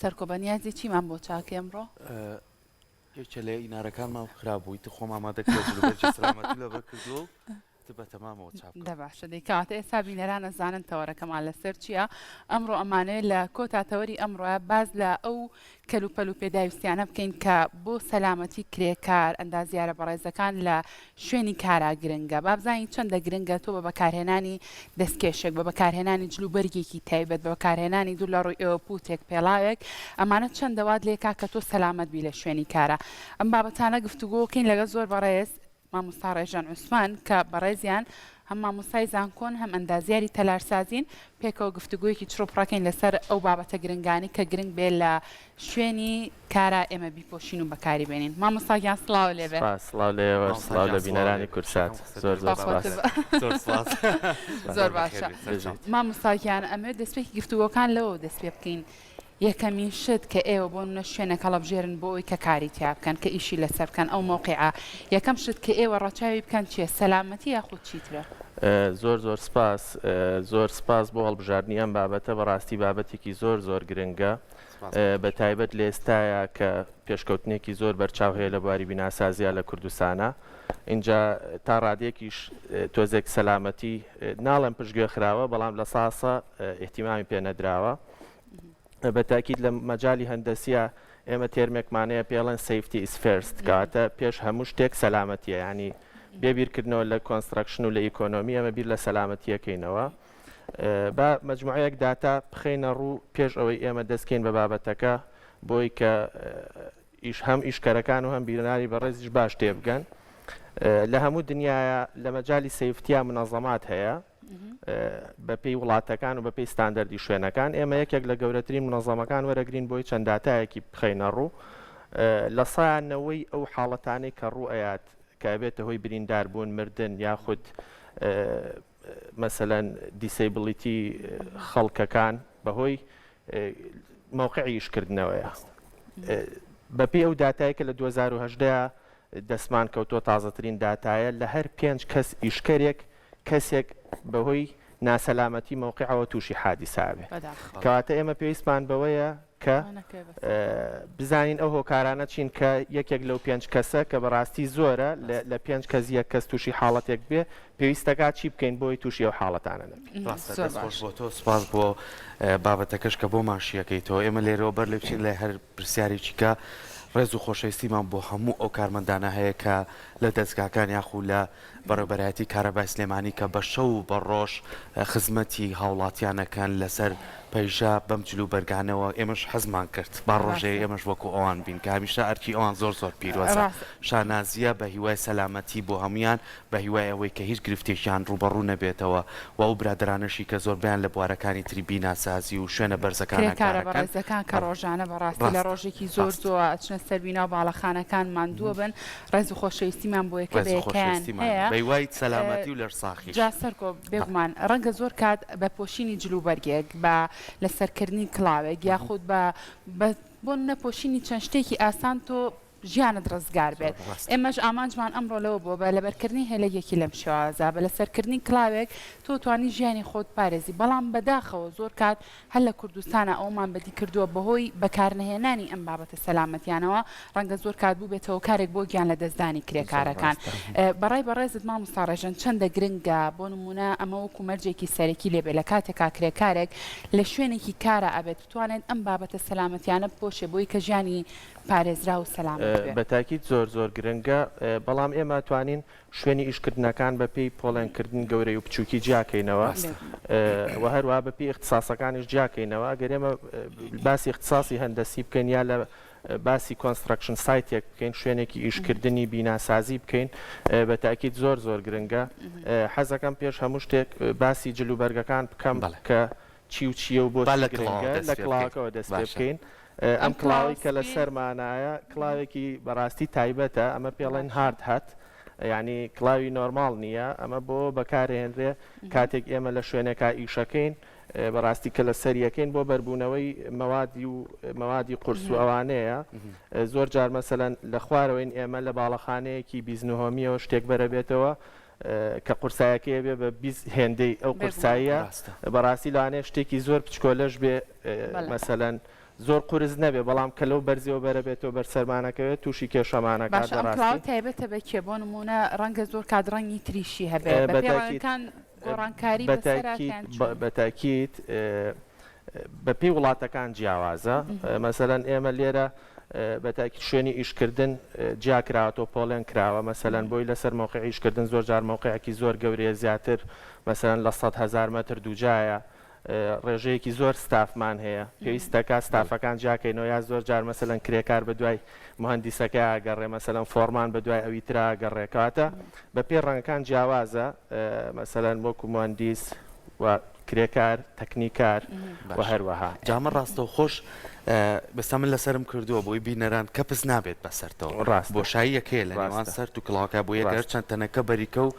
سەرکۆبەنیازی چیمان بۆ چاکە ئەمڕۆ؟ یەکێ لە ئینارەکانمان خراب بووی تو خۆم ئامادەکرێت جلوبەرجی سلامەتی لەبەر کردووە و بە تەمامەوە چاپ دە باشە دەیکاتە ئێستا بینەران ئەزانن تەوەرەکەمان لەسەر چییە؟ ئەمڕۆ ئەمانەیە لە کۆتاتەوەری ئەمڕۆە باز لە ئەو کەلوپەل و پێداویستیانە بکەین کە بۆ سەلامەتی کرێکار ئەندازیارە بەڕێزەکان لە شوێنی کارا گرنگە. با بزانین چەندە گرنگە تۆ بە بەکارهێنانی دەستکێشێک بە بەکارهێنانی جلوبەرگێکی تایبەت بە بەکارهێنانی دوو لە ڕووی ئێوە پووتێک پێڵاوێک ئەمانە چەندەوات لێکا کە تۆ سەلامەت بی لە شوێنی کارە. ئەم بابەتانە گفتوگۆکەین لەگە زۆر بەڕێز مامۆستا ڕێژان عوسمان کە بەڕێزیان هەم مامۆستای زانکۆن هەم ئەندازیاری تەلارسازین پێکەوە گفتوگویەکی چڕۆپڕەکەین لەسەر ئەو بابەتە گرنگانی کە گرنگ بێت لە شوێنی کارە ئێمە بیپۆشین و بەکاری بێنین. مامۆستاگیان سڵاو لێبێ. سڵاو لێوە سڵاو لە بینەرانی کورسات زۆر زۆر باشە. مامۆستاگیان ئەمە دەستپێکی گفتوگۆکان لەوە دەست پێ بکەین. یەکەمین شت کە ئێوە بۆ منە شوێنە هەڵەبژێرن بۆ ئەوی کە کاری تیا بکەن کە ئیشی لەسەر بکەن ئەو مۆقیعە یەکەم شت کە ئێوە ڕەچاوی بکەن چییە؟ سەلامەتی یاخود چیترە؟ زۆر سپاس بۆ هەڵبژاردننی ئەم بابەتە بەڕاستی بابەتێکی زۆر گرنگە بە تایبەت لە ئێستاە کە پێشکەوتنێکی زۆر بەرچاو هەیە لە بواری بیناسازیە لە کوردستانە. اینجا تا ڕادێکیش تۆزێک سەلامەتی ناڵێن پشتگوێ خراوە بەڵام لە ساسە ئێحتیمامی پێ نەدراوە. بەتاکید لە مەجای هەندەسیە ئێمە تێرمێکمانەیە پێڵەن سیفتی ئیز فێرست کاتە پێش هەموو شتێک سەلامەتیە ینی بێبیرکردنەوە لە کۆنستراکشن و لە ئیکۆنۆمی ئەمە بیر لە سەلامەتیەکەینەوە. بە مجموعەیەک داتا بخینە ڕوو پێش ئەوەی ئێمە دەستکەین بە بابەتەکە بۆی کە هەم ئیشکەرەکان و هەم بیرناری بەڕێزیش باش تێبگەن. لە هەموو دنیاە لە مەجای سیفتیا منەظەمات هەیە بە پێی وڵاتەکان و بە پێی ستاندەردی شوێنەکان. ئێمە یەکێک لە گەورەترین منەظەمەکان وەرەگرین بۆی چەند داتایەکی بخینە ڕوو لە سایانەوەی ئەو حاڵەتانەی کە ڕوو ئەیات کە بێتە هۆی بریندار بوون مردن یاخود مەسەلەن دیسیبلیتی خەڵکەکان بەهۆی موقعی ئیشکردنەوەیە. بەپێی ئەو داتایەکە لە 2010 دەستمان کەوتۆ تازەترین داتایە لە هەر 5 کەس ئیشکەرێک کەسێک بەهۆی ناسەلامەتی موقعەوە تووشی حادیسابێ. کەواتە ئێمە پێویستمان بەوەیە کە بزانین ئەو هۆکارانە چین کە یەکێک لەو 5 کەسە کە بەڕاستی زۆرە لە 5 کەس یەک کەس تووشی حاڵەتێک بێ پێویستەکە چی بکەین بۆی تووشی ئەو حاڵەتانە نەبێت. خۆش بۆ تۆ سپاس بۆ بابەتەکەش کە بۆ ماشیەکەیتەوە ئێمە لێرەوە بەر لە بچین لە هەر پرسیارێکی کە ڕێز و خۆشەویستیمان بۆ هەموو ئەو کارمەندانە هەیە کە لە دەستگاکان یاخو لە بەڕێوەبەرایەتی کارەبای سلێمانی کە بە شەو و بە ڕۆژ خزمەتی هاوڵاتیانەکەن لەسەر پەیژە بەم جلوبەرگانەوە ئێمەش حەزمان کرد با ڕۆژێ ئێمەش وەکو ئەوان بین کە هەمیشە ئەرکی ئەوان زۆر پیرۆزە شانازیە بە هیوای سەلامەتی بۆ هەمویان بە هیوای ئەوەی کە هیچ گرفتێکیان ڕوبەڕوو نەبێتەوە و ئەو برادرانەشی کە زۆر بیان لە بوارەکانی تری بیناسازی و شوێنە بەرزەکان کە ڕۆژانە بەڕاستی لە ڕۆژێکی زۆر ئەچنە سەربینا و باڵەخانەکان ماندووە بن ڕێز و خۆشەویستیمان بۆ یەکە بەیەکیان هەیە بەیوای سەلامەتی و لەرساخی جا سەرکۆ بێگومان ڕەنگە زۆر کات بە پۆشینی جلوبەرگێک بە لەسەرکردنی کڵاوێک یاخود بۆ نەپۆشینی چەند شتێکی ئاسان تۆ ژیانت ڕزگار بێت. ئێمەش ئامانجمان ئەمڕۆ لەوە بۆ بە لەبەرکردنی هێلەیەکی لەم شێوازە بە لەسەرکردنی کڵاوێک تۆ توانی ژیانی خۆت پارێزی بەڵام بەداخەوە زۆر کات هەر لە کوردستانە ئەومان بەدی کردووە بەهۆی بەکارنهێنانی ئەم بابەتە سەلامەتیانەوە ڕەنگە زۆر کات بوو بێتەوە کارێک بۆ گیان لە دەستدانی کرێکارەکان. بەڕای بەڕێزت مامۆستا ڕێژان چەندە گرنگە بۆ نمونە ئەمە وەکو مەرجێکی سەرەکی لێبێ لە کاتێکا کرێکارێک لە شوێنێکی کارە ئەبێت بتوانێت ئەم بابەتە سەلامەتیانە بپۆشێ بۆی کە ژیانی پارێزرا و سەلامەت بێت. بەتاکید زۆر گرنگە بەڵام ئێمە توانین شوێنی ئیشکردنەکان بە پێی پۆڵێنکردن گەورەی و بچووکی جیاکەینەوە و هەروە بە پێی اختصاسەکانیش جیاکەینەوە گەر ئێمە باسی اختصاسی هەندەسی بکەین یا لە باسی کۆنستراکشن سایتێک بکەین شوێنێکی ئیشکردنی بیناسازی بکەین بەتاکید زۆر گرنگە. حەزەکەم پێش هەموو شتێک باسی جلوبەرگەکان بکەم کە چی و چیە و بۆ لە کڵاوەکەوە دەست پێ بکەین. ئەم کڵاوی کە لە سەرمانایە کڵاوێکی بەڕاستی تایبەتە ئەمە پێڵێن هارد هات ینی کڵاوی نۆرماڵ نییە ئەمە بۆ بەکارهێنرێ کاتێک ئێمە لە شوێنێکا ئیشەکەین بەڕاستی کە لە سەریەکەین بۆ بەربوونەوەی مەوادی قورس و ئەوانەیە زۆر جار مەسەلەن لە خوارەوەین ئێمە لە باڵەخانەیەکی بیزنهۆمیەوە شتێک بەرەبێتەوە کە قورسایەکەیە بێ بە هێندەی ئەو قورساییە بەڕاستی لەوانەیە شتێکی زۆر بچکۆلەش بێ مەسەلەن زۆر قورس نەبێ بەڵام کە لەو بەرزیەوە بەرە بێتەوە بەرسەرمانەکەوێت تووشی کێشەمانەکە باش ئەم کڵاو تایبەتە بە کێ بۆ نمونە ڕەنگە زۆر کادڕەنگی تریشی هەبێت بەپێڵەکان گۆڕانکاری بەتاکیت بە پێی وڵاتەکان جیاوازە مەسەلەن ئێمە لێرە بەتاکی شوێنی ئیشکردن جیاکراوەوە پۆڵێن کراوە مەسەلەن بۆی لەسەر مووقع ئیشکردن زۆر جار مووقعێکی زۆر گەورەیە زیاتر مەسەلەن لە 100,000 متر دووجایە ڕێژەیەکی زۆر ستافمان هەیە پێویستەکە ستافەکان جاکەینەوە یا زۆر جار مەسەلەن کرێکار بە دوای مهندیسەکە ئاگەڕێ مەسەلەن فۆرمان بە دوای ئەوی ترا گەڕێکاتە بە پێ ڕەنگەکان جیاوازە مەسەلەن وەکو مهندیس و کرێکار تەکنیکار و هەروەها جامە ڕاستەوە خۆش بەستا من لەسرم کردووە بۆی بینەران کە پس نابێت بەسەرەوە ڕاست بۆشاییەکەیە لە نێوان سەر و کڵاوەکە بۆ یەگەر چەند تەنەکە بەریکە و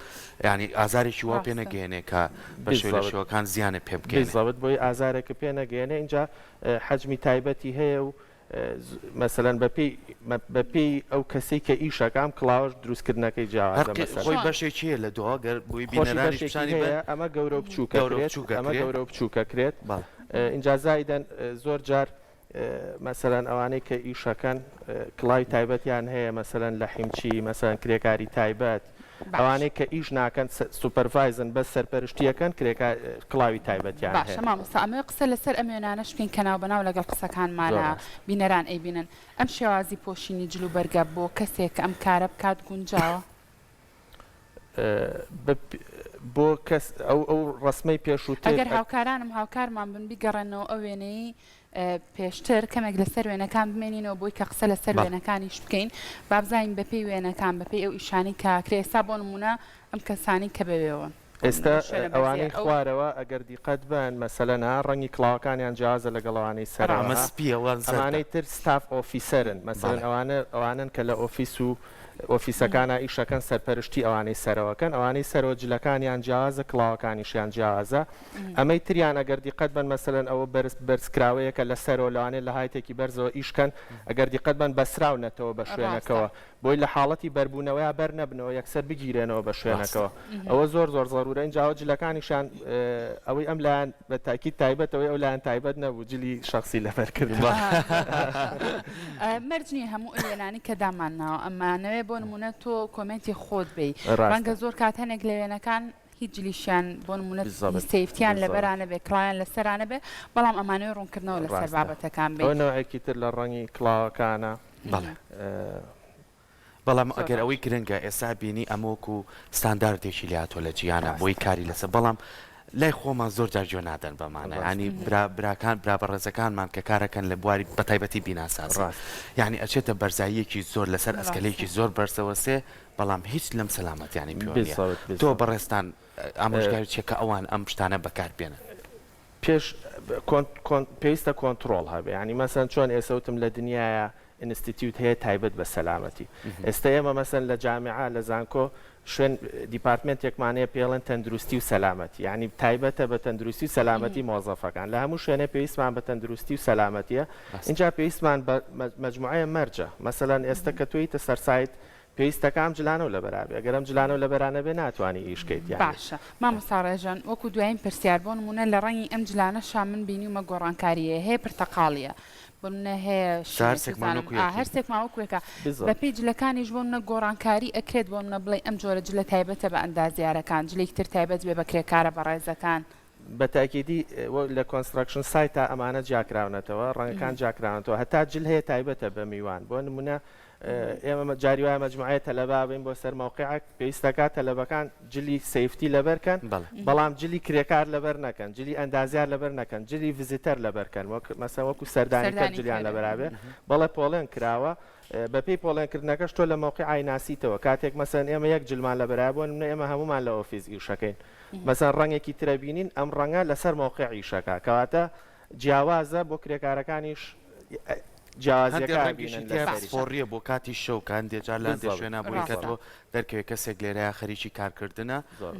ینی ئازارێکی وا پێ نەگەێنێ کە بە شێوەکان زیانە پێ بکەین زەوت بۆی ئازارێکە پێ نەگەێنێ اینجا حەجمی تایبەتی هەیە و مەسەلەن بەپێی ئەو کەسەی کە ئیشەکەم کڵاوەش دروستکردنەکەی جیاوازەخۆی بەشێکیە لە دوگەر بۆی بینەرانی ئەمە گەورە گەورە بچووکە کرێت اینجا زایدەن زۆر جار مەسەلەن ئەوانەی کە ئیشەکەن کڵاوی تایبەتیان هەیە مەسەلەن لە حیمچی مەسەلەن کرێکاری تایبەت ئەوانەی کە ئیش ناکەن سوپەرڤایزن بەس سەرپەرشتیەکەن کڵاوی تایبەتیان هەیە باشە مامۆستا ئەمە قسە لەسەر ئەم وێنانەش بکەین کە ناوبەناو لەگەڵ قسەکانمانە بینەران ئەیبینن ئەم شێوازی پۆشینی جلو بەرگە بۆ کەسێک ئەم کارە بکات گونجاوە بۆ کەس ئەو ڕسمەی پێشووتر ئەگەر هاوکارانم هاوکارمان بن بیگەڕێنەوە ئەو وێنەی پێشتر کەمێک لەسەر وێنەکان بمێنینەوە بۆی کە قسە لەسەر وێنەکانیش بکەین بابزین بەپێی وێنەکان بەپێی ئەو ئیشانی کاکرێ ئێستا بۆ نمونە ئەم کەسانی کە بەوێەوە ئێستا ئەوانەی خوارەوە ئەگەر دیقەت بن مەسەلەنا ڕەنگی کڵاوەکانیان جیازە لەگەڵەوانەی سەرمەسپیەوەی تر ستاف ئۆفیسەرن مەسەلەن ئەوانن کە لە ئۆفیس و ئۆفیسەکانە ئیشەکەن سەرپەرشتی ئەوانەی سەرەوەکەن ئەوانەی سەرۆ جلەکانیان جیازە کڵاوەکانیشیان جیازە ئەمەی تریان ئەگەر دیقەت بن مەسەلەن ئەوە بەرزکراوەیەکە لە سەرۆ لەوانێت لە هایتێکی بەرزەوە ئیشکەن ئەگەر دیقەت بن بەسراونەتەوە بە شوێنەکەەوە بۆی لە حاڵەتی بەربوونەوەی بەر نەبنەوە یەکسەر بگیرێنەوە بە شوێنەکەەوە ئەوە زۆر زەرورە اینجاوە جلەکانیشان ئەوەی ئەم لایەن بە تاکیید تایبەتەوەی ئەو لایەن تایبەت نەبوو جلی شخصی لەبەرکردوە مەرجنی هەموو ئەوێنانی کە دامانناوە ئەمانەوێ بۆ نمونە تۆ کۆمنتی خۆت بی ڕەنگە زۆر کات هەنێک لە وێنەکان هیچ جلیشیان بۆ نمونە سیفتیان لەبەرانە بێ کڵایان لەسەرانە بێ بەڵام ئەمانەوەی ڕوونکردنەوە لەسەر بابەتەکان بێ نەوەیەکی تر لە ڕەنگی کڵاوەکانە بەڵام ئەگەر ئەوەی گرنگە ئێستا بینی ئەمۆک و ستانداردێکی لاتۆ لە جیانە بۆی کاری لەسەر بەڵام لای خۆمان زۆر جارجۆ نادەن بەمانە ینی براکان برابەڕێزەکانمان کە کارەکەن لە بواری بەتایبەتی بیناساز یعنی ئەچێتە بەرزاییەکی زۆر لەسەر ئەسکەلەیەکی زۆر بەرزەوەسێ بەڵام هیچ لەم سەلامەتیانی پێ تۆ بەڕێستان ئامۆژگاری چێکە ئەوان ئەم شتانە بەکاربێنن پێش پێویستە کۆنتترۆل هەبێ ینی مەسەن چۆن ئێسەوتم لە دنیاە ئینستیتیوت هەیە تایبەت بە سەلامەتی ئێستا ئێمە مەسەن لە جامعە لە زانکۆ شوێن دیپارتمنتێکمانەیە پێڵێن تەندروستی و سەلامەتی ینی تایبەتە بە تەندروستی و سەلامەتی مۆزەفەکان لە هەموو شوێنە پێویستمان بە تەندروستی و سەلامەتیە اینجا پێویستمان بە مەجموعەیە مەرجە مەسەلەن ئێستا کە تویتە سەرسایت پێویستەکەم جلانەوە لە بەرابێ ئەگەرم جلانەوە لە بەرانە بێ ناتوانانی ئیشکەیت باشە مامۆستاڕێژان وەکو دوایین پرسیار بۆ نمونە لە ڕەنگی ئەم جلانە شامن بینیومە گۆڕانکاریە هەیە پرتەقاڵیە بۆنە هەیە هەرسێک ماوەکوێکە بە پێی جلەکانیش بۆ منە گۆڕانکاری ئەکرێت بۆ منە بڵێ ئەم جۆرە جلە تایبەتە بە ئەندازیارەکان جلێکتر تایبەت بێ بەکرێکارە بە ڕێزەکان بە تاکیدی لە کۆنستراکشن سایتە ئەمانە جیاکراونەتەوە ڕەنگەکان جیاکراونەوە هەتا جل هەیە تایبەتە بە میوان بۆ نمونە ئێمە جاری وایە مەجموعەیە تەلەبا بین بۆ سەر مووقعێک پێویستەکە تەلەبەکان جلی سیفتی لەبەرکەن بەڵام جلی کرێکار لەبەر نەکەن جلی ئەندازیار لەبەر نەکەن جلی ڤیزیتەر لەبەرکەن مەسەن وەکو سەردانیکە جلیان لەبەرابێ بەڵێ پۆڵێن کراوە بەپێی پۆڵێنکردنەکەش تۆ لە مووقعی ناسیتەوە کاتێک مەسەن ئێمە یەک جلمان لەبەرابوون منە ئێمە هەمومان لە ئۆفیس ئیشەکەین مەسەن ڕەنگێکی ترە بینین ئەم ڕەنگە لەسەر مووقع ئیشەکە کەواتە جیاوازە بۆ کرێکارەکانیش فۆڕیە بۆ کاتی شەوکان دێجار لاندێ شوێنە بۆی کە تۆ دەرکەوێت کەسێک لێرەیە خەریکی کارکردنە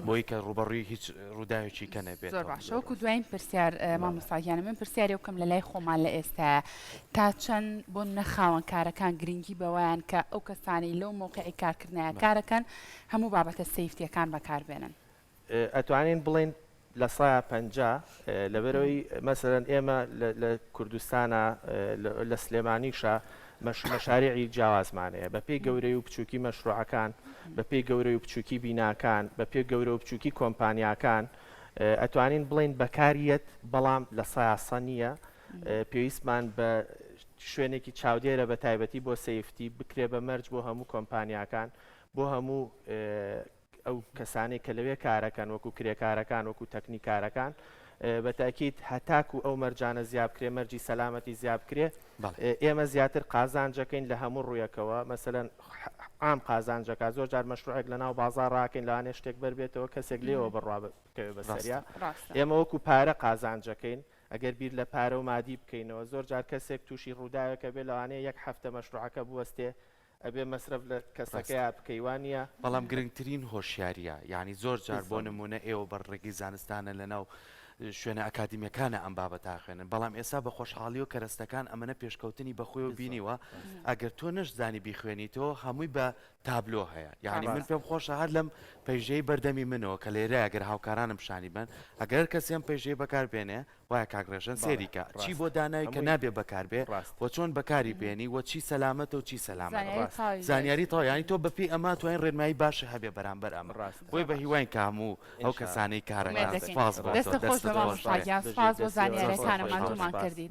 بۆی کە ڕوبەڕووی هیچ ڕووداوێکی کە نەبێت زۆر باشە وەکو دوایین پرسیار مامۆستاگیانە من پرسیاری وکەم لە لای خۆمان لە ئێستا تا چەند بۆ نەخاوەن کارەکان گرنگی بەوەیان کە ئەو کەسانی لەو مووقعی کارکردنیە کارەکەن هەموو بابەتە سیفتیەکان بەکاربێنن ئەتوانین بڵێن لە سایە 50 لەبەرەوەی مەسەرەن ئێمە لە کوردستانە لە سلێمانیشە مەشاریعی جیاوازمانەیە بە پێی گەورەی و بچووکی مەشروعەکان بە پێی گەورەی و بچووکی بیناکان بە پێی گەورە و بچووکی کۆمپانیاکان ئەتوانین بڵین بەکاریەت بەڵام لە سایاسە نییە پێویستمان بە شوێنێکی چاودێرە بە تایبەتی بۆ سەیفتی بکرێ بە مەرج بۆ هەموو کۆمپانیاکان بۆ هەموو ئەو کەسانێک کە لەوێ کارەکەن وەکو کرێکارەکان وەکو تەکنیکارەکان بە تاکید هەتاکو ئەو مەرجانە زیاب کرێ مەرجی سەلامەتی زیاب کرێ ئێمە زیاتر قازانجەکەین لە هەموو ڕوویەکەوە مەسەلەن عام قازانجەکە زۆر جار مەشروعێک لەناو بازار ڕاکەین لەوانێ شتێک بەربێتەوە کەسێک لێەوە بڕوا بکەوێ بەسەریا ئێمە وەکو پارە قازانجەکەین ئەگەر بیر لە پارە و مادی بکەینەوە زۆر جار کەسێک تووشی ڕووداوەکە بێ لەوانەیە یەک هەفتە مەشروعەکە بوەستێ ئەبێ مەسرف لە کەسەکەی بکەیوانە بەڵام گرنگترین هۆشیاریە یعنی زۆر جار بۆ نمونە ئێوە بەڕێگەی زانستانە لەناو شوێنە ئەکادیمیەکانە ئەم بابەت تاخێنن بەڵام ئێستا بە خۆشحاڵی و کەرەستەکان ئەمەنە پێشکەوتنی بەخۆی و بینیوە ئەگەر تۆ نەشزانی بیخوێنیتەوە هەمووی بە تابلۆ هەیە یعنی من پێم خۆشە هەر لەم پەیژەی بەردەمی منەوە کە لێرە ئەگەر هاوکارانم شانی بن ئەگەر کەسێم پەیژەی بەکاربێنێ وایە کاگرێژن سێریکە چی بۆ دانایی کە نابێ بەکاربێ وە چۆن بەکاری بێنی وە چی سەلامەتە و چی سەلامەت زانیاری تاوانی تۆ بەپی ئەمە توانین ڕێنمایی باشە هەبێ بەرامبەر ئەمە بۆی بە هیوای کاموو ئەو کەسانەی کارەکان دەستە خۆش بەمە سپاس بۆ زانیاریەکانمان دوومان کردی